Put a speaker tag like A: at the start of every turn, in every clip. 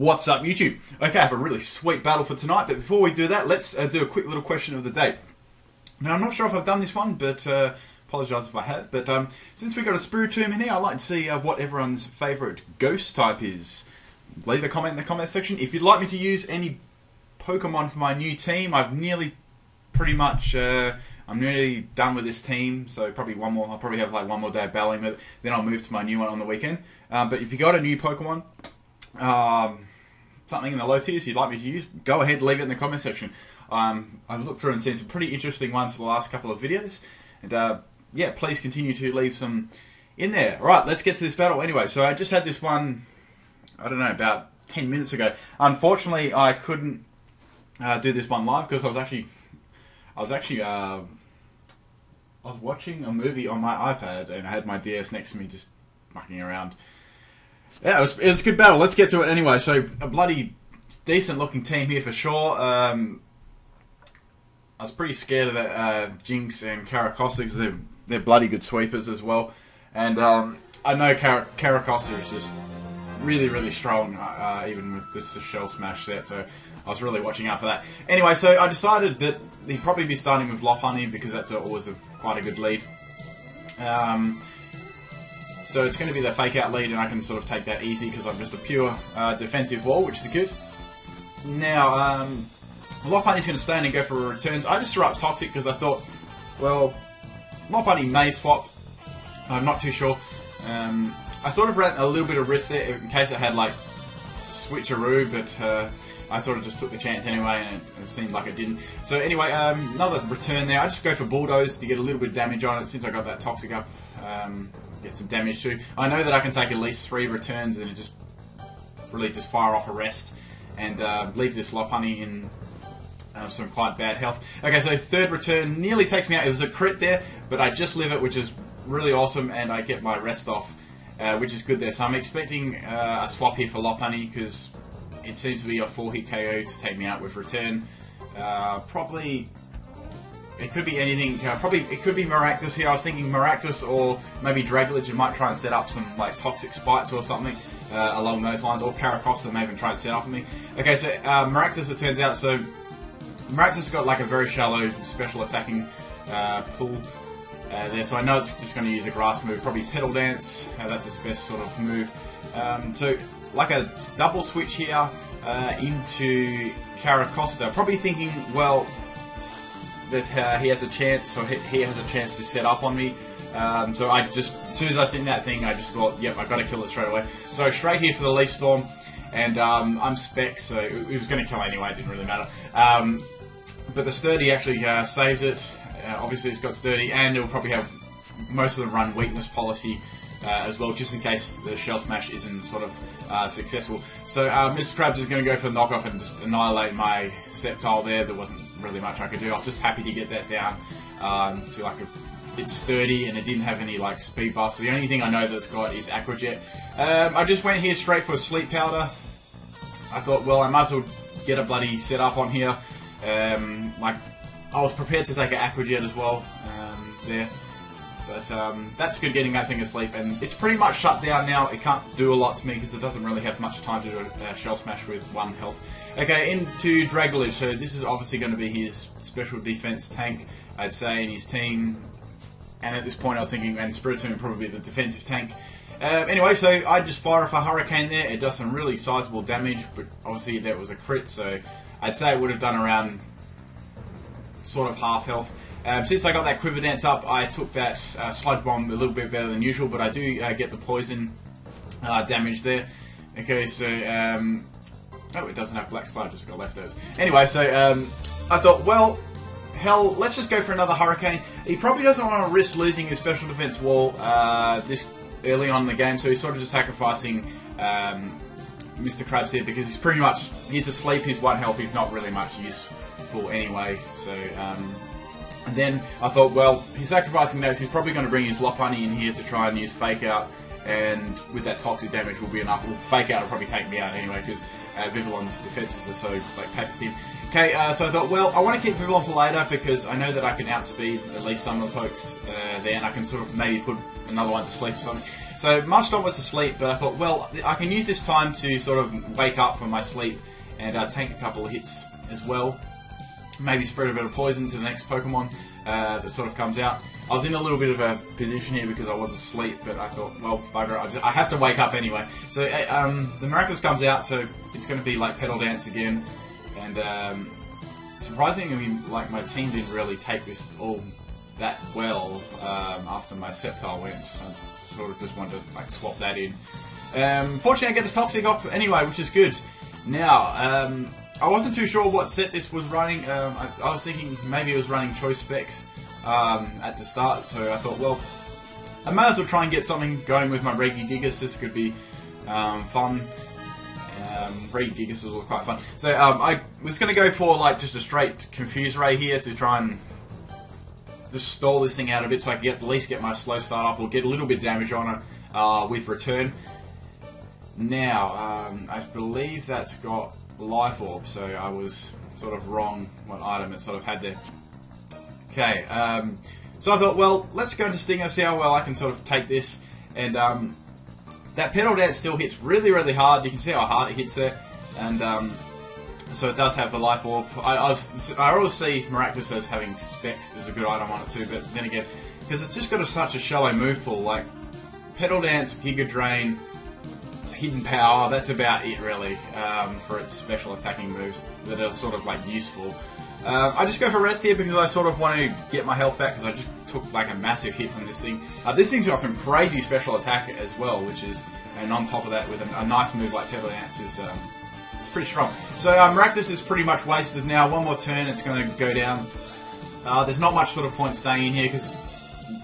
A: What's up, YouTube? Okay, I have a really sweet battle for tonight, but before we do that, let's do a quick little question of the day. Now, I'm not sure if I've done this one, but apologise if I have. But since we got a Spiritomb in here, I'd like to see what everyone's favourite ghost type is. Leave a comment in the comment section. If you'd like me to use any Pokemon for my new team, I've nearly pretty much... I'm nearly done with this team, so probably one more. I'll probably have like one more day of battling with it. Then I'll move to my new one on the weekend. But if you got a new Pokemon, something in the low tiers you'd like me to use, go ahead, leave it in the comment section. I've looked through and seen some pretty interesting ones for the last couple of videos, and yeah, please continue to leave some in there. Right, let's get to this battle anyway. So I just had this one, I don't know, about 10 minutes ago. Unfortunately, I couldn't do this one live because I was watching a movie on my iPad and I had my DS next to me just mucking around. Yeah, it was a good battle. Let's get to it anyway. So, a bloody decent looking team here for sure. I was pretty scared of that Jinx and Caracosta because they're bloody good sweepers as well. And I know Caracosta is just really, really strong, even with this Shell Smash set, so I was really watching out for that. Anyway, so I decided that he'd probably be starting with Lopunny because that's always quite a good lead. So it's going to be the fake out lead, and I can sort of take that easy because I'm just a pure defensive wall, which is good. Now, Lopunny's going to stay in and go for returns. I just threw up Toxic because I thought, well, Lopunny may swap. I'm not too sure. I sort of ran a little bit of risk there in case I had like switcheroo, but I sort of just took the chance anyway, and it seemed like it didn't. So anyway, another return there. I just go for Bulldoze to get a little bit of damage on it since I got that Toxic up. Get some damage too. I know that I can take at least 3 returns and just really just fire off a rest and leave this Lopunny in some quite bad health. Okay, so third return nearly takes me out. It was a crit there, but I just live it, which is really awesome, and I get my rest off. Which is good there. So I'm expecting a swap here for Lopunny because it seems to be a 4-hit KO to take me out with return. Probably it could be anything. Probably it could be Maractus here. I was thinking Maractus or maybe Dragalage. It might try and set up some like Toxic Spites or something along those lines. Or Caracosta may even try and set up on me. Okay, so Maractus, it turns out. So Maractus got like a very shallow special attacking pool. There, so I know it's just going to use a grass move, probably Petal Dance, that's its best sort of move. So, like a double switch here into Caracosta, probably thinking, well, that he has a chance, or he has a chance to set up on me. So I just, as soon as I seen that thing, I just thought, yep, I've got to kill it straight away. So straight here for the Leaf Storm, and I'm Spec, so it was going to kill anyway, it didn't really matter. But the Sturdy actually saves it. Obviously it's got Sturdy, and it'll probably have most of them run weakness policy as well, just in case the Shell Smash isn't sort of successful. So Mr. Krabs is going to go for the knockoff and just annihilate my Sceptile there. There wasn't really much I could do. I was just happy to get that down to like it's Sturdy, and it didn't have any like speed buffs. So the only thing I know that's got is Aqua Jet. I just went here straight for Sleep Powder. I thought, well, I might as well get a bloody set up on here. Like, I was prepared to take an Aqua Jet as well there, but that's good getting that thing asleep, and it's pretty much shut down now. It can't do a lot to me because it doesn't really have much time to do a Shell Smash with 1 health. Okay, into Dragalage. So this is obviously going to be his special defense tank, I'd say, in his team, and at this point I was thinking, and Spiritomb probably the defensive tank. Anyway, so I just fire off a Hurricane there. It does some really sizable damage, but obviously that was a crit, so I'd say it would have done around sort of half health. Since I got that Quiver Dance up, I took that Sludge Bomb a little bit better than usual, but I do get the poison damage there. Okay, so oh, it doesn't have Black Sludge, it's got leftovers. Anyway, so I thought, well, hell, let's just go for another Hurricane. He probably doesn't want to risk losing his special defense wall this early on in the game, so he's sort of just sacrificing Mr. Krabs here because he's asleep, he's 1 health, he's not really much useful anyway. So and then I thought, well, he's sacrificing those, he's probably going to bring his Lopunny in here to try and use Fake Out, and with that toxic damage will be enough. Well, Fake Out will probably take me out anyway because Vivillon's defenses are so like paper thin. Okay, so I thought, well, I want to keep Vivillon for later because I know that I can outspeed at least some of the pokes there, and I can sort of maybe put another one to sleep or something. So Marshtomp was asleep, but I thought, well, I can use this time to sort of wake up from my sleep and take a couple of hits as well. Maybe spread a bit of poison to the next Pokemon that sort of comes out. I was in a little bit of a position here because I was asleep, but I thought, well, bugger, I have to wake up anyway. So the Miraculous comes out, so it's going to be like Petal Dance again, and surprisingly, like my team didn't really take this all that well after my Sceptile went. I sort of just wanted to like swap that in. Fortunately, I get a Toxic off anyway, which is good. Now, I wasn't too sure what set this was running. I was thinking maybe it was running Choice Specs at the start, so I thought, well, I might as well try and get something going with my Regigigas. This could be fun. Regigigas was quite fun. So I was going to go for like just a straight Confuse Ray here to try and just stall this thing out a bit so I can at least get my slow start up or get a little bit of damage on it with Return. Now, I believe that's got Life Orb, so I was sort of wrong what item it sort of had there. Okay, so I thought, well, let's go into Stinger, see how well I can sort of take this, and that Petal Dance still hits really, really hard. You can see how hard it hits there, and so it does have the Life Orb. I always see Miraculous as having Specs as a good item on it too, but then again, because it's just got such a shallow move pool, like Petal Dance, Giga Drain, Hidden Power, that's about it really for its special attacking moves that are sort of like useful. I just go for Rest here because I sort of want to get my health back because I just took like a massive hit from this thing. This thing's got some crazy special attack as well, which is, and on top of that with a nice move like Petal Dance is it's pretty strong. So Miraculous is pretty much wasted now. One more turn, it's going to go down. There's not much sort of point staying in here because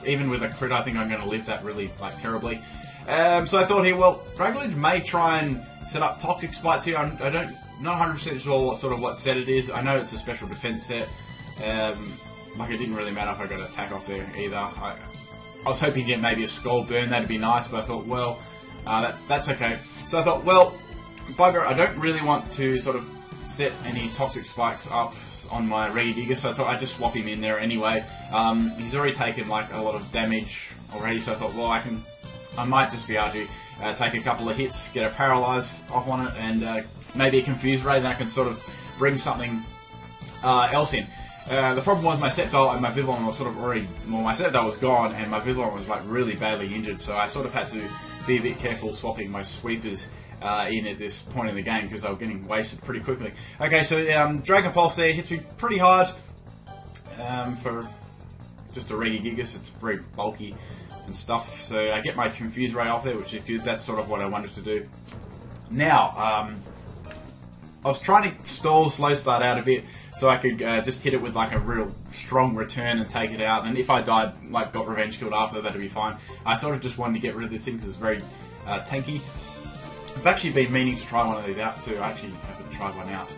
A: even with a crit, I think I'm going to live that really like terribly. So I thought here, well, Dragalge may try and set up Toxic Spikes here. I don't, not 100% sure what set it is. I know it's a special defense set. Like it didn't really matter if I got an attack off there either. I was hoping to get maybe a Skull Burn, that'd be nice, but I thought, well, that's okay. So I thought, well, bugger, I don't really want to sort of set any Toxic Spikes up on my Regigigas, so I thought I'd just swap him in there anyway. He's already taken like a lot of damage already, so I thought, well, I might just be able to take a couple of hits, get a Paralyze off on it, and maybe a Confuse Ray, then I can sort of bring something else in. The problem was my Sceptile and my Vivillon was sort of already, well, my Sceptile was gone and my Vivillon was like really badly injured, so I sort of had to be a bit careful swapping my Sweepers in at this point in the game because they were getting wasted pretty quickly. Okay, so Dragon Pulse there hits me pretty hard for just a Regigigas. It's very bulky and stuff, so I get my Confuse Ray off there, which is good. That's sort of what I wanted to do. Now, I was trying to stall Slow Start out a bit so I could just hit it with like a real strong Return and take it out, and if I died, like got Revenge killed after, that'd be fine. I sort of just wanted to get rid of this thing because it's very tanky. I've actually been meaning to try one of these out too. I actually haven't tried one out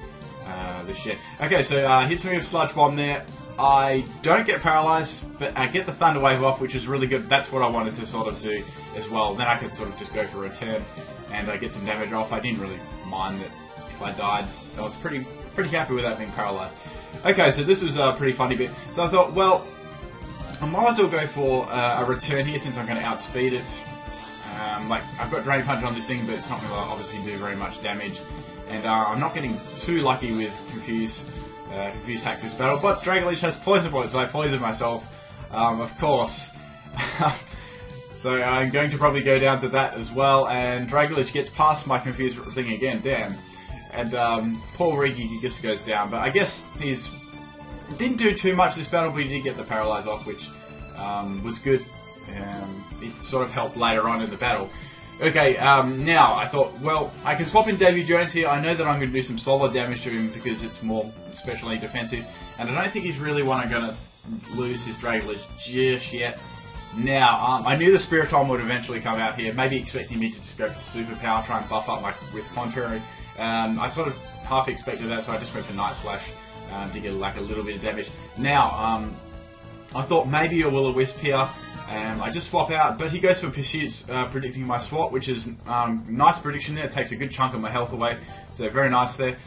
A: this year. Okay, so hits me with Sludge Bomb there. I don't get Paralyzed, but I get the Thunder Wave off, which is really good. That's what I wanted to sort of do as well. Then I could sort of just go for a Return and get some damage off. I didn't really mind that if I died. I was pretty happy with that being Paralyzed. Okay, so this was a pretty funny bit. So I thought, well, I might as well go for a Return here since I'm going to outspeed it. Like, I've got Drain Punch on this thing, but it's not going to obviously do very much damage. And I'm not getting too lucky with Confuse Hacks this battle, but Dragalge has Poison Point, so I poisoned myself, of course. So I'm going to probably go down to that as well, and Dragalge gets past my Confuse thing again, damn. And poor Regigigas goes down, but I guess he's didn't do too much this battle, but he did get the Paralyze off, which was good. It sort of helped later on in the battle. Okay, now I thought, well, I can swap in Davy Jones here. I know that I'm going to do some solid damage to him because it's more specially defensive, and I don't think he's really going to lose his Dragalge just yet. Now, I knew the Spiritomb would eventually come out here, maybe expecting me to just go for Superpower, try and buff up with Contrary. I sort of half expected that, so I just went for Night Slash to get like a little bit of damage. Now, I thought maybe a Will-O-Wisp here. I just swap out, but he goes for Pursuits, predicting my swap, which is nice prediction there. It takes a good chunk of my health away, so very nice there.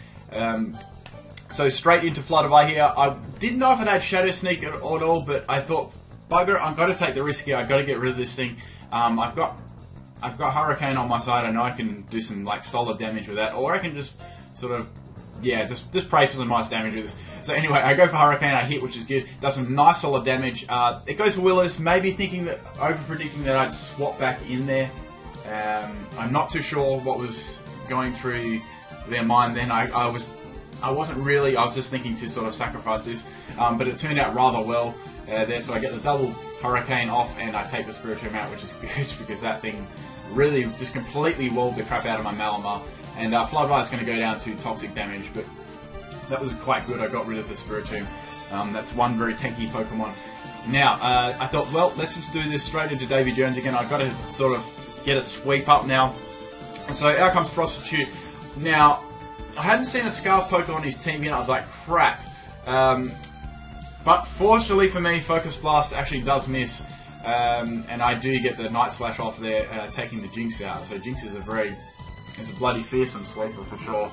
A: So straight into Flutterby here. I didn't know if it had Shadow Sneak at all, but I thought, bugger, I've got to take the risk here. I've got to get rid of this thing. I've got I've got Hurricane on my side. I know I can do some like solid damage with that, or I can just sort of, yeah, just pray for some nice damage with this. So anyway, I go for Hurricane, I hit, which is good. Does some nice solid damage. It goes for Willows, maybe thinking that, over-predicting that I'd swap back in there. I'm not too sure what was going through their mind then. I wasn't really, I was just thinking to sort of sacrifice this, but it turned out rather well there, so I get the double Hurricane off and I take the Spiritomb out, which is good because that thing really just completely walled the crap out of my Malamar. And Flybite is going to go down to toxic damage, but that was quite good. I got rid of the Spiritomb. That's one very tanky Pokemon. Now, I thought, well, let's just do this straight into Davy Jones again. I've got to sort of get a sweep up now. And so out comes Prostitute. Now, I hadn't seen a Scarf Poke on his team yet. I was like, crap. But fortunately for me, Focus Blast actually does miss. And I do get the Night Slash off there, taking the Jinx out. So Jinx is it's a bloody fearsome sweeper for sure.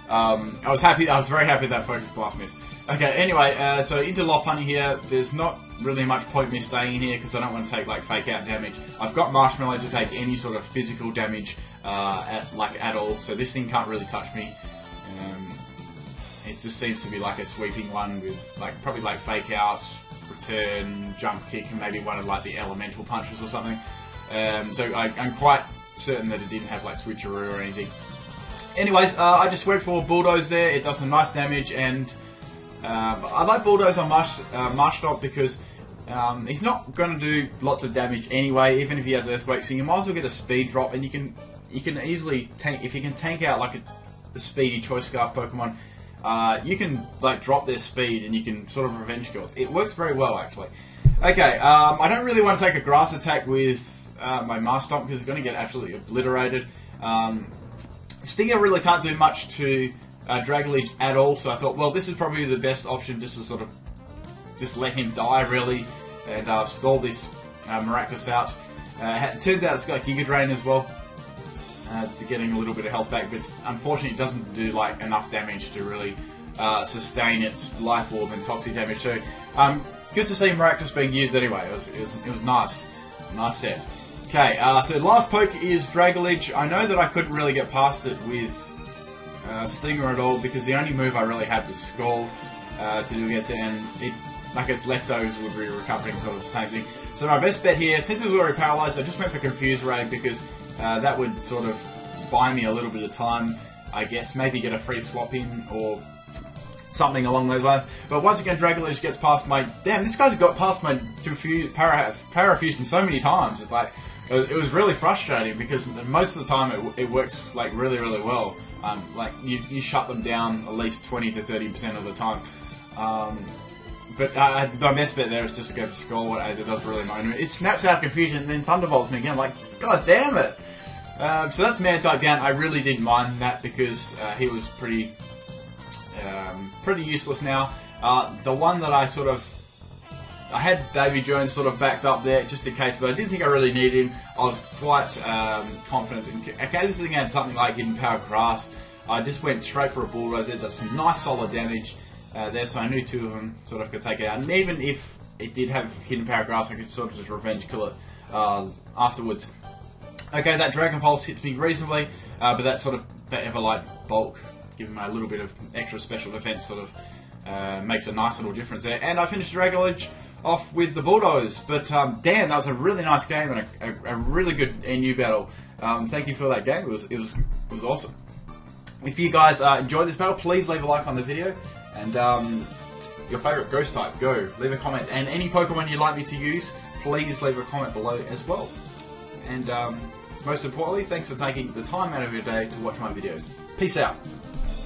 A: I was very happy that Focus Blast missed. Okay, anyway, so into Lopunny here. There's not really much point me staying in here because I don't want to take like fake out damage. I've got Marshmallow to take any sort of physical damage at all, so this thing can't really touch me. It just seems to be like a sweeping one with probably like fake out, return, jump kick, and maybe one of like the elemental punches or something. So I'm quite certain that it didn't have like switcheroo or anything. Anyways, I just went for Bulldoze there. It does some nice damage, and I like Bulldoze on Marshtomp because he's not going to do lots of damage anyway, even if he has Earthquake. So you might as well get a speed drop, and you can easily tank if you can tank out like a speedy Choice Scarf Pokemon. You can like drop their speed, and you can sort of revenge kills. It works very well actually. Okay, I don't really want to take a Grass attack with my Marshtomp because it's going to get absolutely obliterated. Stinger really can't do much to Dragolige at all, so I thought, well, this is probably the best option, just to sort of just let him die really, and stall this Maractus out. It turns out it's got Giga Drain as well, to getting a little bit of health back, but unfortunately it doesn't do like enough damage to really sustain its Life Orb and Toxic damage. So good to see Maractus being used anyway. It was nice set. Okay, so the last poke is Dragolige. I know that I couldn't really get past it with Stinger at all because the only move I really had was Scald to do against it, and its leftovers would be recovering, sort of the same thing. So my best bet here, since it was already paralysed, I just went for Confuse Ray because that would sort of buy me a little bit of time, I guess. Maybe get a free swap in or something along those lines. But once again, Dragolige gets past my... Damn, this guy's got past my Parafusion so many times. It's like... It was really frustrating because most of the time it works like really, really well. Like you shut them down at least 20 to 30% of the time. But my best bet there is just to go for Skull. It does really annoy me. It snaps out Confusion and then Thunderbolts me again. I'm like, god damn it! So that's Man-type down. I really didn't mind that because he was pretty useless now. The one that I had Davy Jones sort of backed up there just in case, but I didn't think I really needed him. I was quite confident in case this thing had something like Hidden Power Grass. I just went straight for a Bulldoze. It does some nice solid damage there, so I knew two of them sort of could take it out. And even if it did have Hidden Power Grass, I could sort of just revenge kill it afterwards. Okay, that Dragon Pulse hits me reasonably, but that Everlight Bulk, giving me a little bit of extra special defense, sort of makes a nice little difference there. And I finished Dragolige off with the Bulldoze. But damn, that was a really nice game and a really good NU battle. Thank you for that game. It was awesome. If you guys enjoyed this battle, please leave a like on the video, and your favourite ghost type, go leave a comment. And any Pokemon you'd like me to use, please leave a comment below as well. And most importantly, thanks for taking the time out of your day to watch my videos. Peace out.